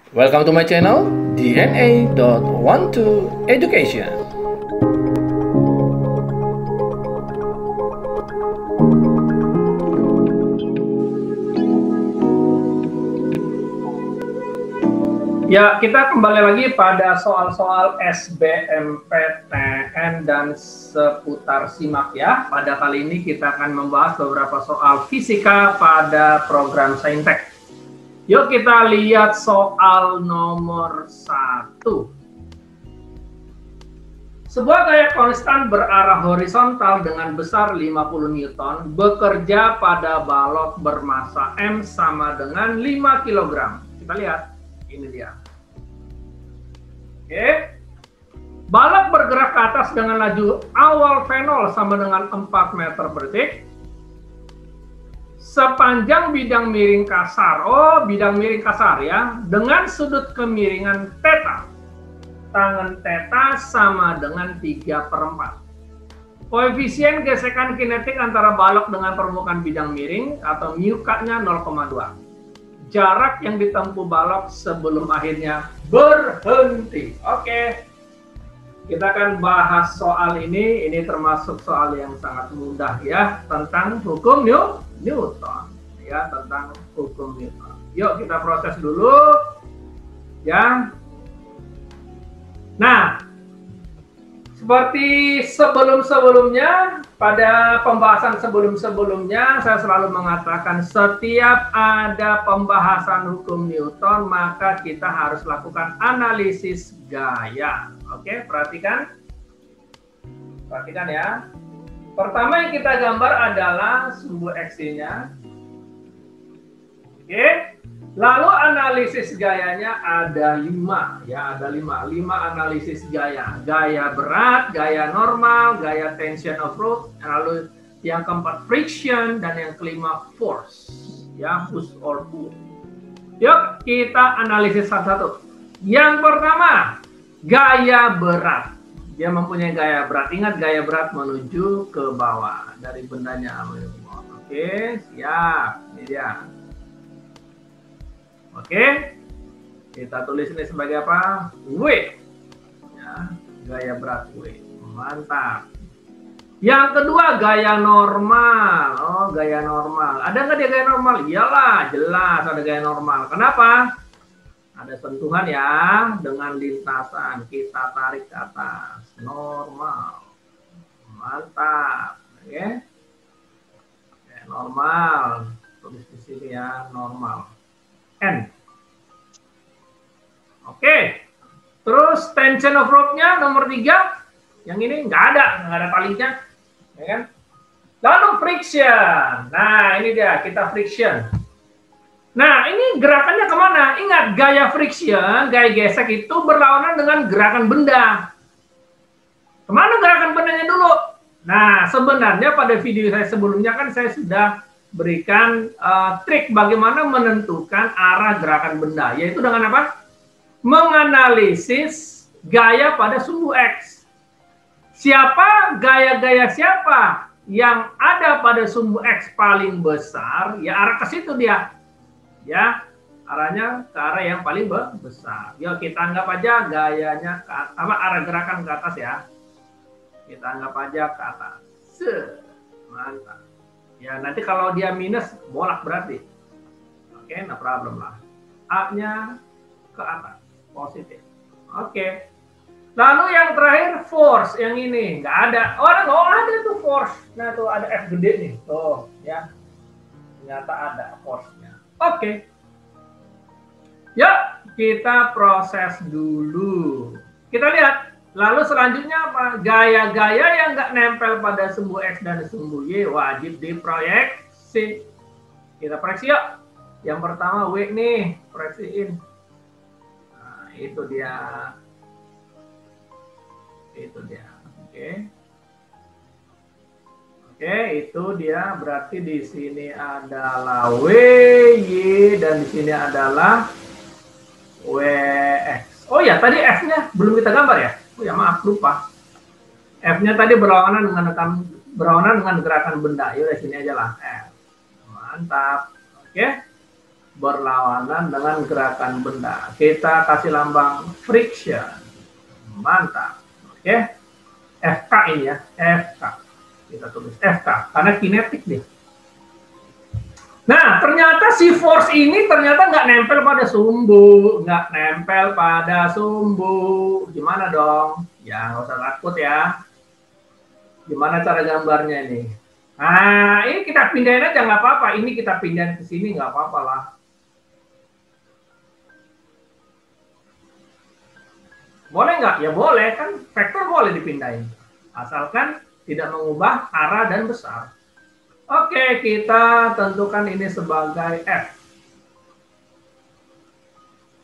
Welcome to my channel, DNA.12 Education. Ya, kita kembali lagi pada soal-soal SBMPTN dan seputar SIMAK ya. Pada kali ini kita akan membahas beberapa soal fisika pada program Saintek. Yuk kita lihat soal nomor 1. Sebuah gaya konstan berarah horizontal dengan besar 50 Newton bekerja pada balok bermassa M sama dengan 5 kg. Kita lihat. Ini dia. Oke. Balok bergerak ke atas dengan laju awal V0 sama dengan 4 meter per detik. Sepanjang bidang miring kasar. Oh, bidang miring kasar ya. Dengan sudut kemiringan theta. Tangen theta sama dengan 3/4. Koefisien gesekan kinetik antara balok dengan permukaan bidang miring atau μk-nya 0,2. Jarak yang ditempuh balok sebelum akhirnya berhenti. Oke. Kita akan bahas soal ini. Ini termasuk soal yang sangat mudah ya, tentang hukum Newton. Ya, tentang hukum Newton. Yuk kita proses dulu. Ya. Nah, seperti sebelum-sebelumnya, pada pembahasan sebelum-sebelumnya, saya selalu mengatakan setiap ada pembahasan hukum Newton, maka kita harus lakukan analisis gaya. Oke, perhatikan. Perhatikan ya. Pertama yang kita gambar adalah sumbu X-nya. Oke. Lalu analisis gayanya ada 5, ya ada 5 analisis gaya. Gaya berat, gaya normal, gaya tension of rope, lalu yang keempat friction, dan yang kelima force, ya push or pull. Yuk kita analisis satu-satu. Yang pertama, gaya berat. Dia mempunyai gaya berat. Ingat gaya berat menuju ke bawah dari bendanya menuju ke bawah. Oke, siap. Ini dia. Oke, kita tulis ini sebagai apa? W. Ya, gaya berat W. Mantap. Yang kedua, gaya normal. Oh, gaya normal. Ada nggak dia gaya normal? Iyalah, jelas ada gaya normal. Kenapa? Ada sentuhan ya, dengan lintasan. Kita tarik ke atas. Normal. Mantap. Oke. Gaya normal. Tulis di sini ya, normal. N. Oke. Terus tension of rope-nya nomor 3. Yang ini nggak ada talinya. Ya kan? Lalu friction. Nah, ini dia, kita friction. Nah, ini gerakannya kemana? Ingat, gaya friction, gaya gesek itu berlawanan dengan gerakan benda. Kemana gerakan bendanya dulu? Nah, sebenarnya pada video saya sebelumnya kan saya sudah berikan trik bagaimana menentukan arah gerakan benda, yaitu dengan apa? Menganalisis gaya pada sumbu X. Siapa gaya-gaya siapa yang ada pada sumbu X paling besar, ya arah ke situ dia. Ya, arahnya ke arah yang paling besar. Yuk kita anggap aja gayanya ke atas, arah gerakan ke atas ya. Kita anggap aja ke atas. Mantap. Ya, nanti kalau dia minus, bolak berarti. Oke, no problem lah. A-nya ke atas, positif. Oke. Lalu yang terakhir, force. Yang ini, nggak ada. Oh, ada tuh force. Nah, tuh ada F gede nih. Tuh, ya. Ternyata ada force-nya. Oke. Yuk, kita proses dulu. Kita lihat. Lalu selanjutnya apa? Gaya-gaya yang nggak nempel pada sumbu X dan sumbu Y wajib diproyeksi. Kita proyeksi yuk. Yang pertama W nih, proyeksiin. Nah, itu dia. Itu dia. Oke. Oke, itu dia. Berarti di sini adalah W, Y, dan di sini adalah WX. Oh ya, tadi F-nya belum kita gambar ya? Oh ya, maaf, lupa. F-nya tadi berlawanan dengan gerakan benda. Yaudah, sini aja lah. F. Mantap. Oke. berlawanan dengan gerakan benda. Kita kasih lambang friction. Mantap. Oke. FK ini ya, FK. Kita tulis FK karena kinetik nih. Nah, ternyata si force ini ternyata nggak nempel pada sumbu, Gimana dong? Ya, nggak usah takut ya. Gimana cara gambarnya ini? Nah, ini kita pindahin aja nggak apa-apa. Ini kita pindahin ke sini nggak apa-apa lah. Boleh nggak? Ya boleh kan. Vektor boleh dipindahin. Asalkan tidak mengubah arah dan besar. Oke, kita tentukan ini sebagai F.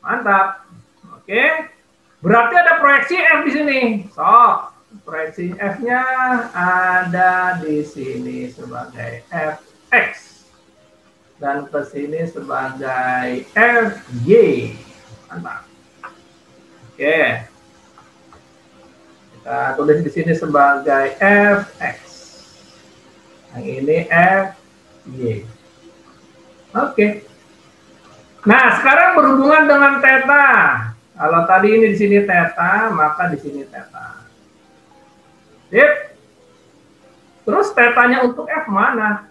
Mantap. Oke. Berarti ada proyeksi F di sini. So, proyeksi F-nya ada di sini sebagai Fx. Dan ke sini sebagai Fy. Mantap. Oke. Kita tulis di sini sebagai Fx. Yang ini Fy. Oke. Nah, sekarang berhubungan dengan theta. Kalau tadi ini di sini theta, maka di sini theta. Sip. Terus tetanya untuk F mana?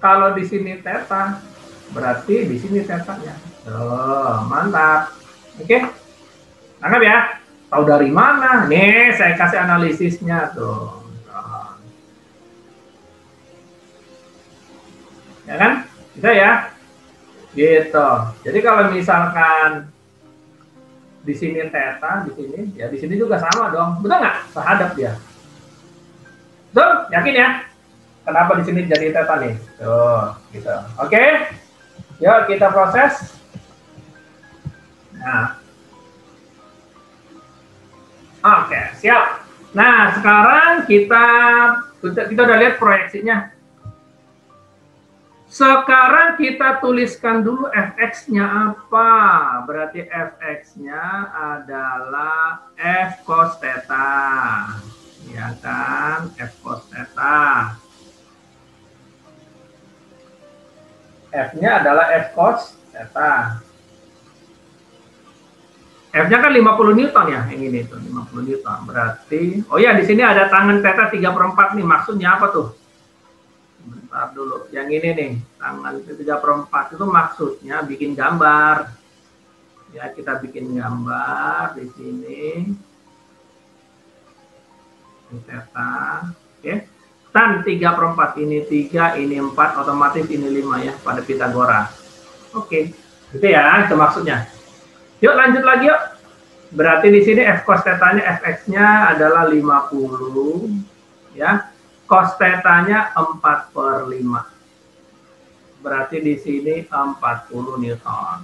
Kalau di sini theta, berarti di sini tetanya. Oh, mantap. Oke. Tangkap ya. Tahu dari mana? Nih, saya kasih analisisnya tuh. Ya kan? Bisa ya? Gitu. Jadi kalau misalkan di sini theta, di sini, ya di sini juga sama dong. Betul nggak? Sehadap dia. Betul? Yakin ya? Kenapa di sini jadi theta nih? Tuh, gitu. Oke. Yuk kita proses. Nah. Oke, siap. Nah, sekarang kita udah lihat proyeksinya. Sekarang kita tuliskan dulu Fx-nya apa. Berarti Fx-nya adalah F cos theta. Ya kan? F cos theta. F-nya adalah F cos theta. F-nya kan 50 Newton ya, yang ini tuh 50 Newton. Berarti, oh ya di sini ada tangan theta 3/4 nih. Maksudnya apa tuh? Bentar dulu. Yang ini nih, tangan 3/4 itu maksudnya bikin gambar. Ya, kita bikin gambar di sini. Ini theta. Oke. Tan 3/4 ini 3, ini 4, otomatis ini 5 ya pada Pythagoras. Oke. Gitu ya, itu maksudnya. Yuk lanjut lagi yuk. Berarti di sini F cos theta-nya Fx-nya adalah 50 ya. Cos theta-nya 4/5. Berarti di sini 40 Newton.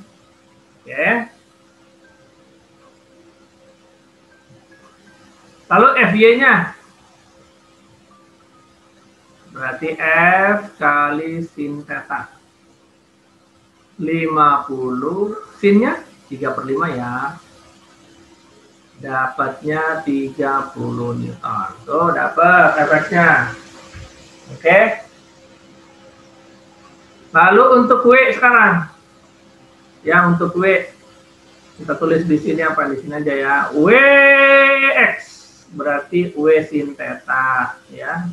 Oke. Lalu Fy-nya berarti F kali sin theta. 50 sinnya 3/5 ya. Dapatnya 30 Newton. Tuh, dapat Fx-nya. Oke. Lalu untuk W sekarang. Ya, untuk W kita tulis di sini apa? Di sini aja ya. Wx berarti W sin theta ya.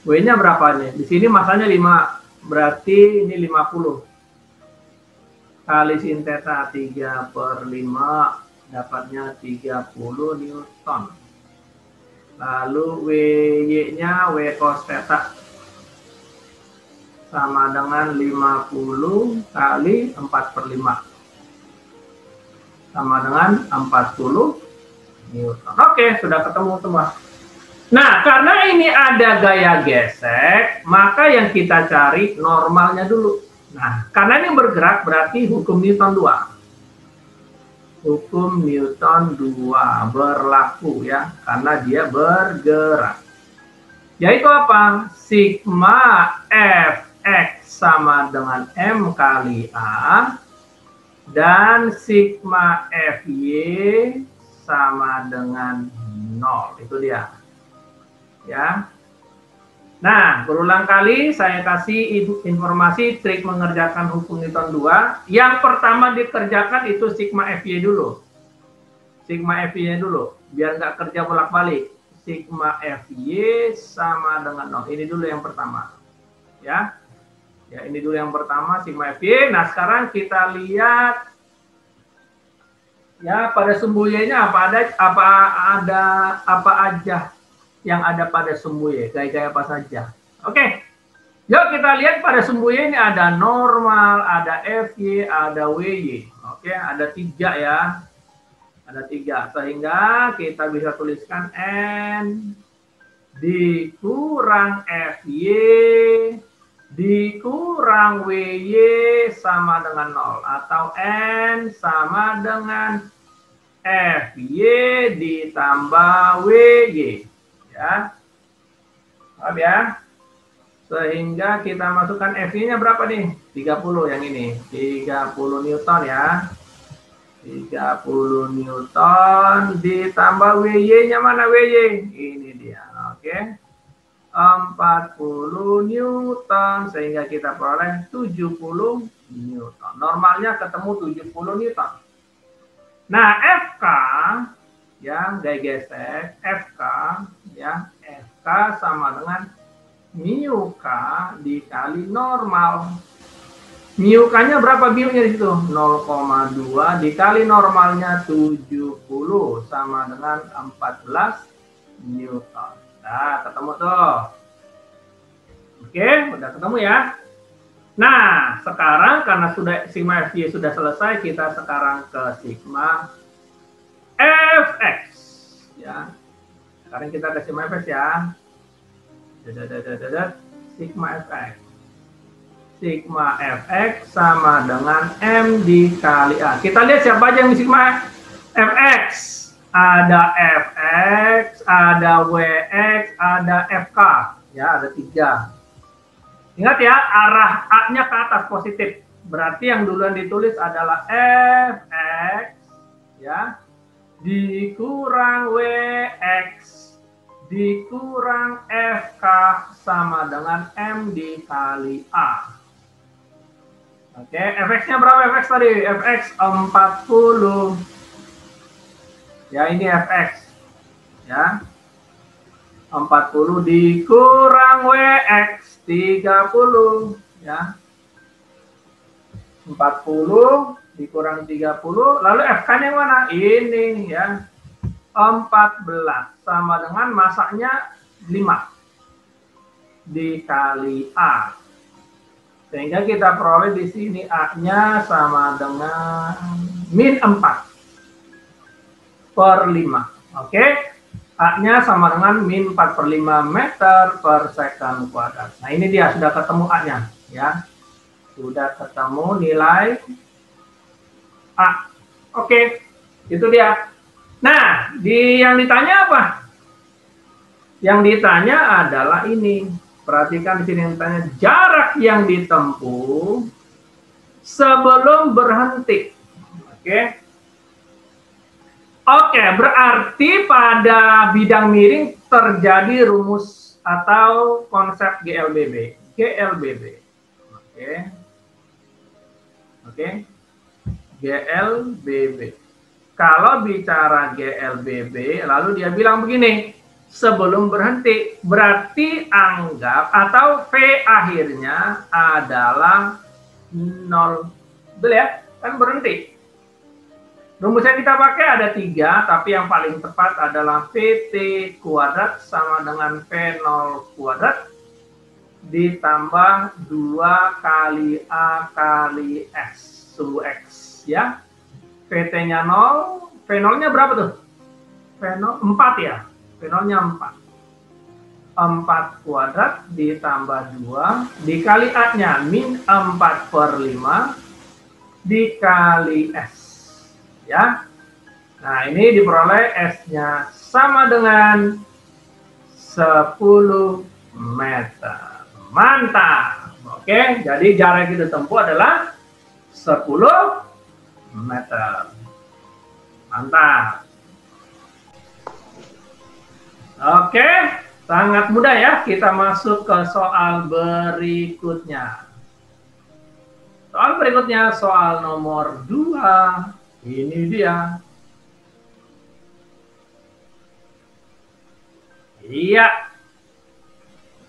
W-nya berapa nih? Di sini masanya 5. Berarti ini 50. Kali sin theta 3/5 dapatnya 30 Newton. Lalu WY-nya W cos theta sama dengan 50 kali 4/5 sama dengan 40 Newton. Oke, sudah ketemu semua. Nah, karena ini ada gaya gesek, maka yang kita cari normalnya dulu. Nah, karena ini bergerak berarti hukum Newton 2. Hukum Newton 2 berlaku ya, karena dia bergerak. Yaitu apa? Sigma Fx sama dengan M kali A, dan sigma Fy sama dengan 0. Itu dia. Ya. Nah, berulang kali saya kasih informasi trik mengerjakan hukum Newton 2. Yang pertama dikerjakan itu sigma FY dulu. Sigma FY dulu, biar nggak kerja bolak-balik. Sigma FY sama dengan 0. Ini dulu yang pertama. Ya, ini dulu yang pertama, sigma FY. Nah, sekarang kita lihat ya pada sumbu Y-nya apa aja yang ada pada sumbu Y, gaya-gaya apa saja. Oke, yuk kita lihat pada sumbu Y ini ada normal, ada FY, ada WY. Oke, ada 3 ya. Ada 3, sehingga kita bisa tuliskan N dikurang FY dikurang WY sama dengan 0. Atau N sama dengan FY ditambah WY. Ya, paham ya? Sehingga kita masukkan FY-nya berapa nih? 30 yang ini. 30 Newton ya. 30 Newton ditambah WY-nya mana WY? Ini dia. Oke. 40 Newton sehingga kita peroleh 70 Newton. Normalnya ketemu 70 Newton. Nah, FK yang gaya gesek FK ya, FK sama dengan mu K dikali normal. Mu K-nya berapa mu-nya di situ? 0,2 dikali normalnya 70 sama dengan 14 Newton. Nah, ketemu tuh. Oke, udah ketemu ya. Nah, sekarang karena sudah sigma FY sudah selesai, kita sekarang ke sigma Fx ya. Sekarang kita ke sigma Fx ya. Sigma Fx. Sigma Fx sama dengan M dikali A. Kita lihat siapa aja yang sigma Fx. Ada Fx, ada Wx, ada Fk. Ya, ada 3. Ingat ya, arah A-nya ke atas positif. Berarti yang duluan ditulis adalah Fx ya dikurang Wx dikurang Fk sama dengan M dikali A. Oke, Fx-nya berapa Fx tadi? Fx 40. Ya, ini Fx. Ya. 40 dikurang Wx 30 ya. 40 dikurang 30, lalu FK-nya mana? Ini ya. 14 sama dengan masaknya 5 dikali A. Sehingga kita peroleh di sini A-nya sama dengan min 4 per 5. Oke? A-nya sama dengan min 4/5 meter per second kuadrat. Nah, ini dia sudah ketemu A-nya ya. Sudah ketemu nilai A. Oke. Itu dia. Nah, yang ditanya apa? Yang ditanya adalah ini. Perhatikan di sini yang ditanya jarak yang ditempuh sebelum berhenti. Oke. Oke, berarti pada bidang miring terjadi rumus atau konsep GLBB. GLBB. Oke. Oke. GLBB. Kalau bicara GLBB, lalu dia bilang begini, sebelum berhenti, berarti anggap atau V akhirnya adalah 0. Betul ya? Kan berhenti. Rumus yang kita pakai ada 3, tapi yang paling tepat adalah VT kuadrat sama dengan V0 kuadrat ditambah 2 kali A kali S, sumbu X ya. VT-nya 0, V0-nya berapa tuh? V0 4 ya. V0-nya 4. 4 kuadrat ditambah 2 dikali A-nya min 4/5 dikali S. Ya. Nah, ini diperoleh S-nya sama dengan 10 meter. Mantap. Oke, jadi jarak yang ditempuh adalah 10 meter. Mantap. Oke, Sangat mudah ya, kita masuk ke soal berikutnya. Soal berikutnya, soal nomor 2. Ini dia. Iya.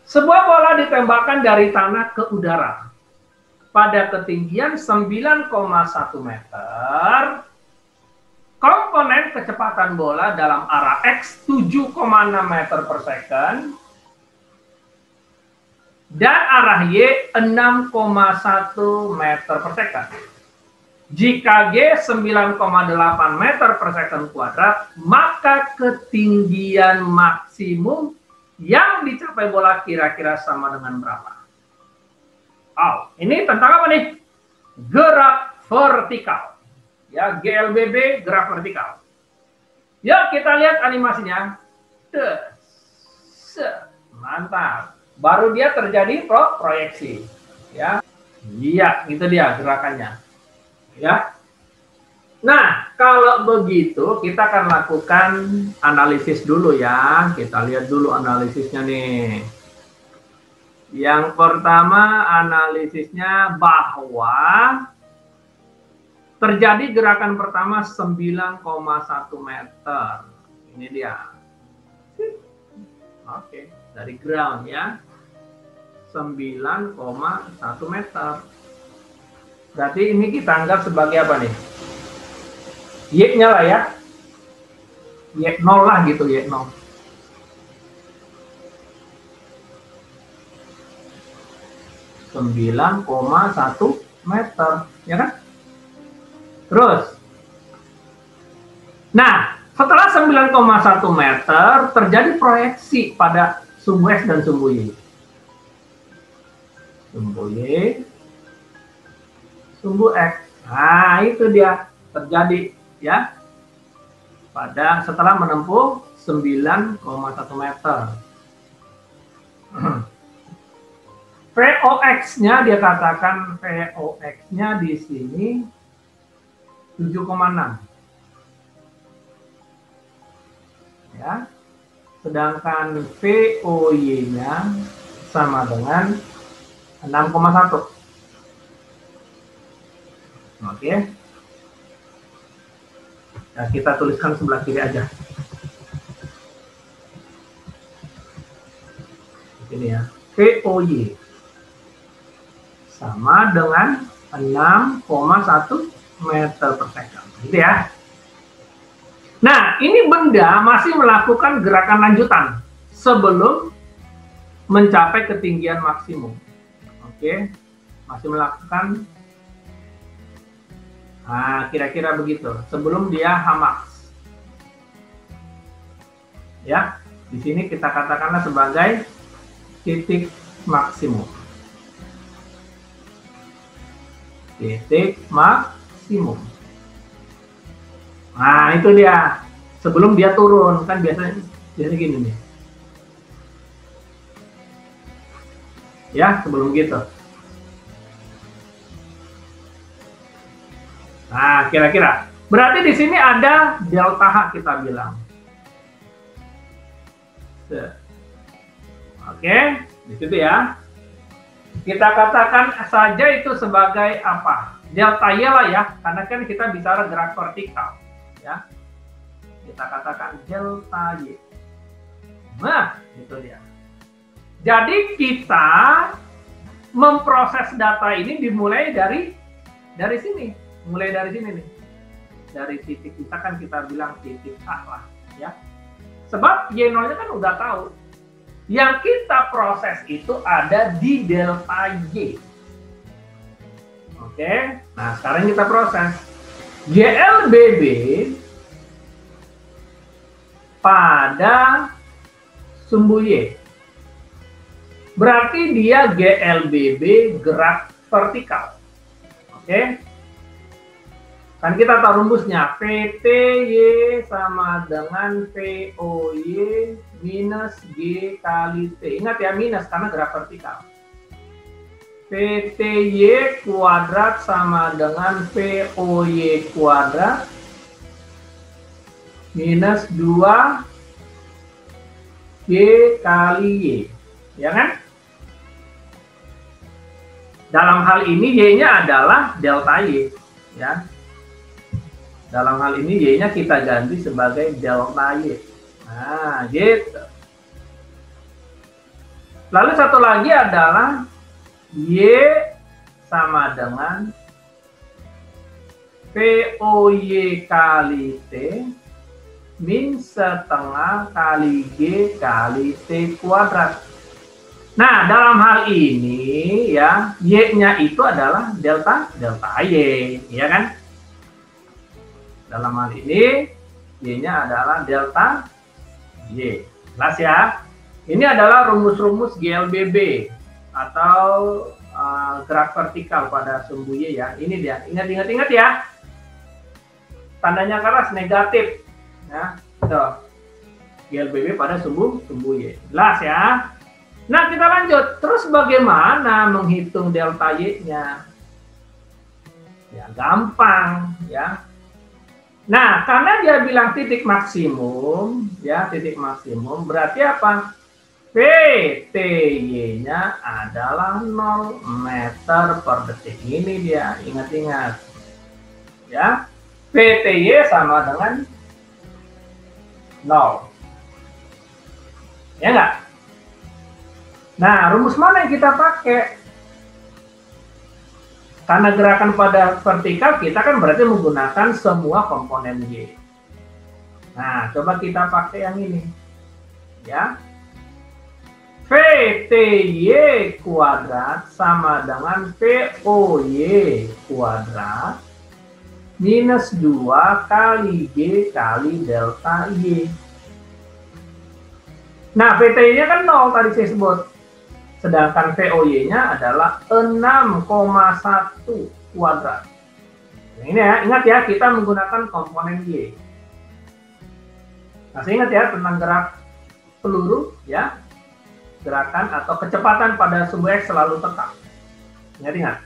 Sebuah bola ditembakkan dari tanah ke udara pada ketinggian 9,1 meter. Komponen kecepatan bola dalam arah X 7,6 meter per second dan arah Y 6,1 meter per second. Jika G 9,8 meter per second kuadrat, maka ketinggian maksimum yang dicapai bola kira-kira sama dengan berapa? Oh, ini tentang apa nih? Gerak vertikal. Ya, GLBB, gerak vertikal. Yuk kita lihat animasinya. Mantap. Baru dia terjadi proyeksi. Ya, iya, itu dia gerakannya. Ya. Nah, kalau begitu kita akan lakukan analisis dulu ya. Kita lihat dulu analisisnya nih. Yang pertama analisisnya bahwa terjadi gerakan pertama 9,1 meter. Ini dia. Oke, dari ground ya. 9,1 meter. Berarti ini kita anggap sebagai apa nih? Y-nya lah ya. Y0 lah gitu, Y0. ,1 meter, ya kan? Terus, nah setelah 9,1 meter terjadi proyeksi pada sumbu X dan sumbu Y. Sumbu Y, sumbu X. Nah itu dia terjadi ya pada setelah menempuh 9,1 meter. VOX-nya dia katakan VOX-nya di sini 7,6 ya, sedangkan VOY-nya sama dengan 6,1. Oke. Nah, kita tuliskan sebelah kiri aja. Ini ya, VOY sama dengan 6,1 meter per second. Gitu ya. Nah, ini benda masih melakukan gerakan lanjutan sebelum mencapai ketinggian maksimum. Oke, masih melakukan. Nah, kira-kira begitu. Sebelum dia Hmax. Ya, di sini kita katakanlah sebagai titik maksimum. Titik maksimum. Nah, itu dia. Sebelum dia turun, kan biasanya gini nih. Ya, sebelum gitu. Nah, kira-kira. Berarti di sini ada delta H kita bilang. Oke, di situ ya. Kita katakan saja itu sebagai apa? Delta Y lah ya, karena kan kita bicara gerak vertikal. Ya, kita katakan delta Y. Nah, itu dia. Jadi kita memproses data ini dimulai dari sini. Mulai dari sini nih. Dari titik kita kan kita bilang titik A lah ya. Sebab Y0-nya kan udah tahu. Yang kita proses itu ada di delta Y. Oke. Nah, sekarang kita proses. GLBB pada sumbu Y. Berarti dia GLBB gerak vertikal. Oke. Kan kita tahu rumusnya, PTY sama dengan VOY minus G kali T. Ingat ya, minus karena gerak vertikal. PTY kuadrat sama dengan VOY kuadrat minus 2 Y kali Y. Ya kan? Dalam hal ini Y-nya adalah delta Y. Ya. Dalam hal ini Y-nya kita ganti sebagai delta Y. Nah, gitu. Lalu satu lagi adalah Y sama dengan POY kali T min setengah kali G kali T kuadrat. Nah, dalam hal ini ya, Y-nya itu adalah delta Y, ya kan? Dalam hal ini Y-nya adalah delta Y. Jelas ya? Ini adalah rumus-rumus GLBB atau gerak vertikal pada sumbu Y ya. Ini dia. Ingat ya. Tandanya keras negatif. Ya, tuh. GLBB pada sumbu Y. Jelas ya? Nah, kita lanjut. Terus bagaimana menghitung delta Y-nya? Ya, gampang ya. Nah, karena dia bilang titik maksimum, ya, titik maksimum berarti apa? PTY-nya adalah 0 meter per detik. Ini dia, ingat-ingat. Ya, PTY sama dengan 0. Ya enggak? Nah, rumus mana yang kita pakai? Karena gerakan pada vertikal, kita kan berarti menggunakan semua komponen Y. Nah, coba kita pakai yang ini. Ya. VTY kuadrat sama dengan POY kuadrat minus 2 kali G kali delta Y. Nah, VTY-nya kan 0 tadi saya sebut. Sedangkan VOY-nya adalah 6,1 kuadrat. Nah, ini ya, ingat ya, kita menggunakan komponen Y. Masih ingat ya tentang gerak peluru ya? Gerakan atau kecepatan pada sumbu X selalu tetap. Ingat.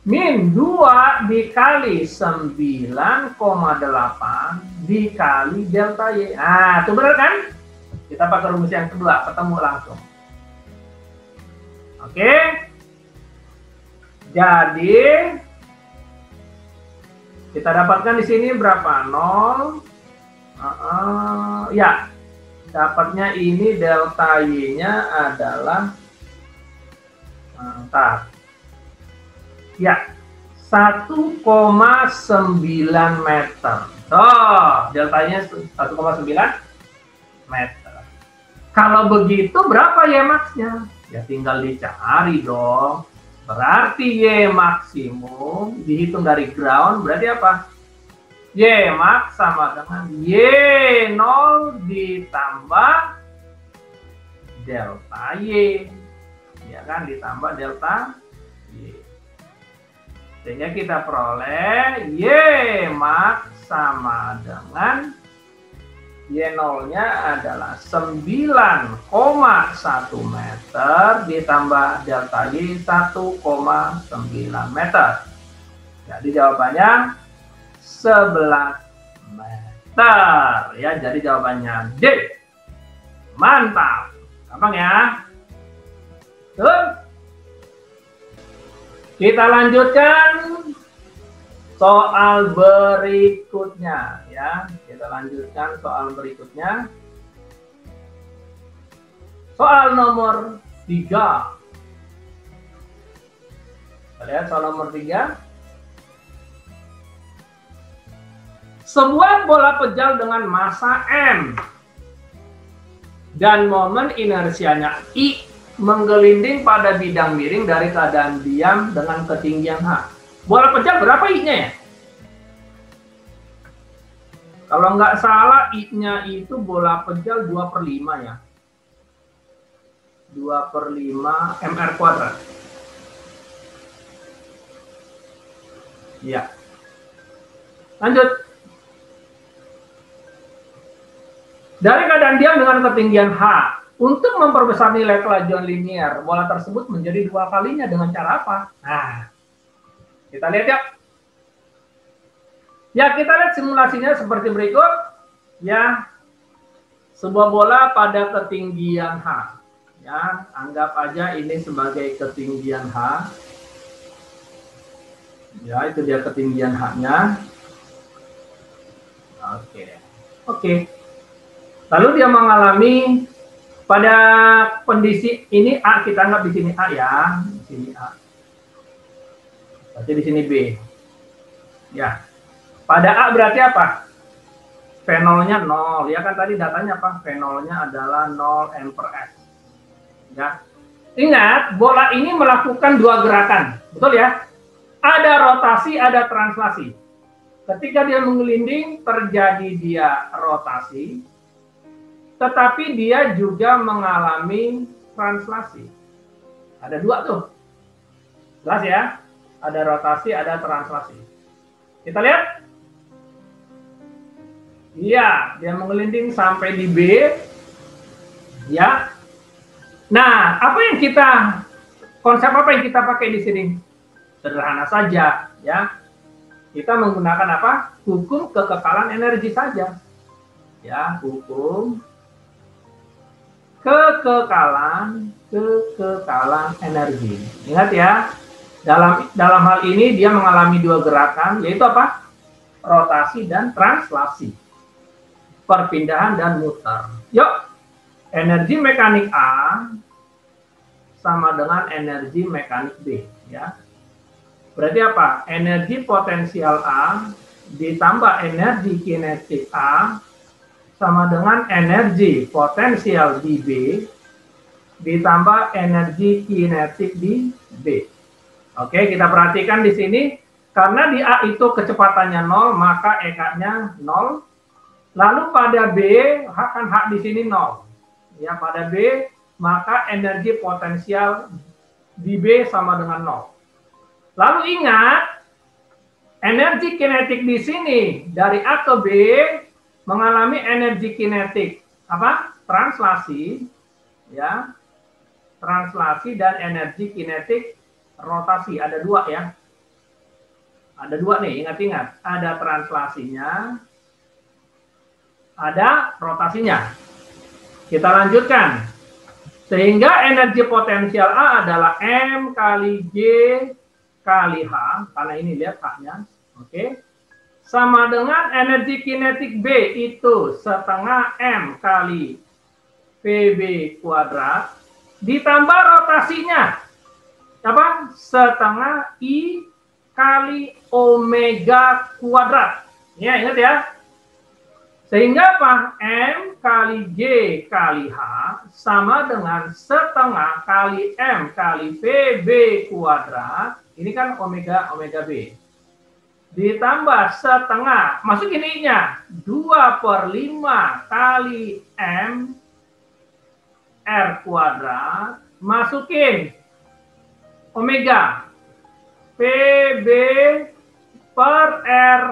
Min 2 dikali 9,8 dikali delta Y. Nah, itu benar kan? Kita pakai rumus yang kedua, ketemu langsung. Oke. Jadi kita dapatkan di sini berapa? 0. Ya. Dapatnya ini delta Y-nya adalah ya 1,9 meter. Oh, deltanya 1,9 meter. Kalau begitu berapa Y max-nya? Ya tinggal dicari dong. Berarti Y maksimum dihitung dari ground berarti apa? Y max sama dengan Y0 ditambah delta Y. Ya kan, ditambah delta Y. Sehingga kita peroleh Y max sama dengan Y0-nya adalah 9,1 meter ditambah delta Y 1,9 meter. Jadi jawabannya 11 meter. Ya, jadi jawabannya D. Mantap. Gampang ya. Tuh. Kita lanjutkan soal berikutnya ya. Kita lanjutkan soal berikutnya. Soal nomor 3. Kita lihat soal nomor 3. Sebuah bola pejal dengan massa M dan momen inersianya I menggelinding pada bidang miring dari keadaan diam dengan ketinggian H. Bola pejal berapa I-nya ya? Kalau nggak salah I-nya itu bola pejal 2/5 ya. 2/5 mr kuadrat. Ya. Lanjut. Dari keadaan diam dengan ketinggian H, untuk memperbesar nilai kelajuan linier, bola tersebut menjadi 2 kalinya dengan cara apa? Nah, kita lihat ya. Ya, kita lihat simulasinya seperti berikut. Ya, sebuah bola pada ketinggian H. Ya, anggap aja ini sebagai ketinggian H. Ya, itu dia ketinggian H-nya. Oke. Lalu dia mengalami pada kondisi ini A, kita anggap di sini A ya, di sini A. Berarti di sini B. Ya. Pada A berarti apa? V0-nya 0. Ya kan tadi datanya apa? V0-nya adalah 0 M/S. Ya. Ingat, bola ini melakukan dua gerakan. Betul ya? Ada rotasi, ada translasi. Ketika dia menggelinding, terjadi dia rotasi. Tetapi dia juga mengalami translasi. Ada dua tuh. Jelas ya? Ada rotasi, ada translasi. Kita lihat. Iya, dia menggelinding sampai di B. Ya. Nah, konsep apa yang kita pakai di sini? Sederhana saja, ya. Kita menggunakan apa? Hukum kekekalan energi saja. Ya, hukum kekekalan energi. Ingat ya, dalam hal ini dia mengalami dua gerakan, yaitu apa? Rotasi dan translasi. Perpindahan dan muter. Yuk, energi mekanik A sama dengan energi mekanik B, ya. Berarti apa? Energi potensial A ditambah energi kinetik A sama dengan energi potensial di B ditambah energi kinetik di B. Oke, kita perhatikan di sini. Karena di A itu kecepatannya 0, maka EK-nya 0. Lalu pada B, kan H di sini 0. Ya, pada B, maka energi potensial di B sama dengan 0. Lalu ingat, energi kinetik di sini dari A ke B mengalami energi kinetik apa? Translasi, ya. Translasi dan energi kinetik rotasi, ada dua ya. Ada dua nih, ingat-ingat. Ada translasinya, ada rotasinya. Kita lanjutkan. Sehingga energi potensial A adalah M kali G kali H, karena ini lihat H-nya. Oke. Sama dengan energi kinetik B itu setengah M kali PB kuadrat ditambah rotasinya apa? Setengah I kali omega kuadrat. Ya, ingat ya. Sehingga apa? M kali G kali H sama dengan setengah kali M kali PB kuadrat. Ini kan omega B. Ditambah setengah, masukin I-nya. 2/5 kali M R kuadrat. Masukin omega. PB per R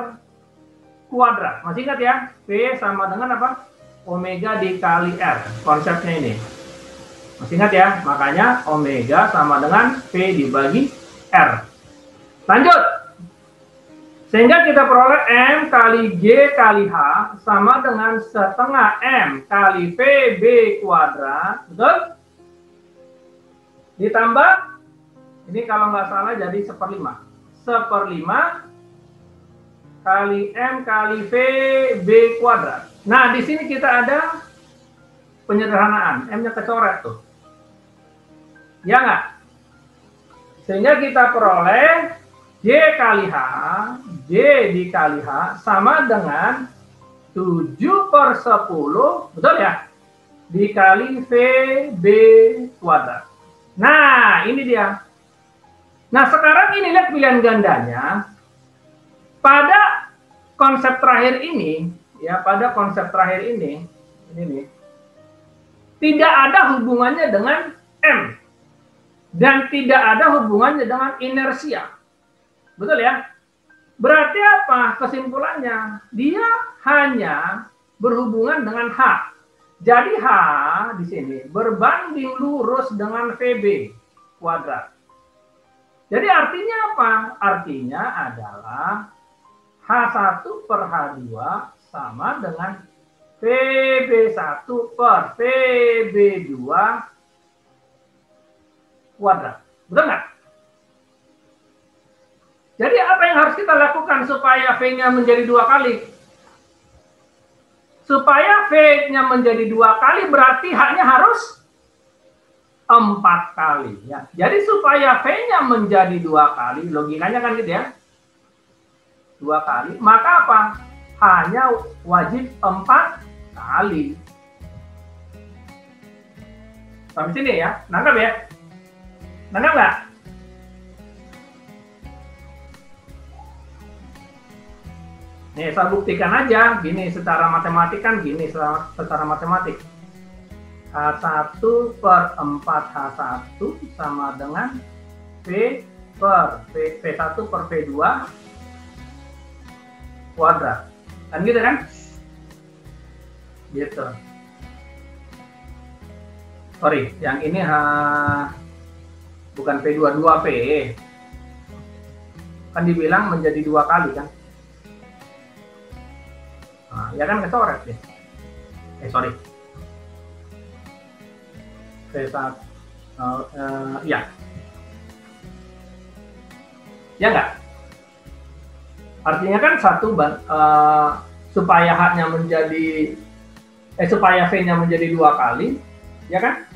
kuadrat. Masih ingat ya? P sama dengan apa? Omega dikali R. Konsepnya ini. Masih ingat ya? Makanya omega sama dengan P dibagi R. Lanjut. Sehingga kita peroleh M kali G kali H sama dengan setengah M kali PB kuadrat. Betul? Ditambah, ini kalau nggak salah jadi 1/5. 1/5 kali M kali PB kuadrat. Nah, di sini kita ada penyederhanaan. M-nya kecoret tuh. Ya nggak? Sehingga kita peroleh J kali H, J dikali H sama dengan 7/10, betul ya? Dikali VB kuadrat. Nah, ini dia. Nah, sekarang ini lihat pilihan gandanya. Pada konsep terakhir ini, ya, pada konsep terakhir ini nih, tidak ada hubungannya dengan M. Dan tidak ada hubungannya dengan inersia. Betul ya? Berarti apa kesimpulannya? Dia hanya berhubungan dengan H. Jadi H di sini berbanding lurus dengan VB kuadrat. Jadi artinya apa? Artinya adalah H1/H2 sama dengan PB1 per PB2 kuadrat. Betul nggak? Jadi apa yang harus kita lakukan supaya V-nya menjadi 2 kali? Supaya V-nya menjadi 2 kali berarti H-nya harus 4 kali. Ya. Jadi supaya V-nya menjadi 2 kali, logikanya kan gitu ya. 2 kali, maka apa? H-nya wajib 4 kali. Sampai sini ya, nangkap ya? Nangkap nggak? Nih, saya buktikan aja, gini secara matematik kan gini, secara matematik. H1 per 4H1 sama dengan P1 per P2 kuadrat. Kan gitu kan? Gitu. Sorry, yang ini bukan P2, 2P. Kan dibilang menjadi 2 kali kan? Nah, ya kan kecoret deh. Sorry. P1, ya. Ya enggak? Artinya kan supaya H-nya menjadi supaya V-nya menjadi 2 kali, ya kan?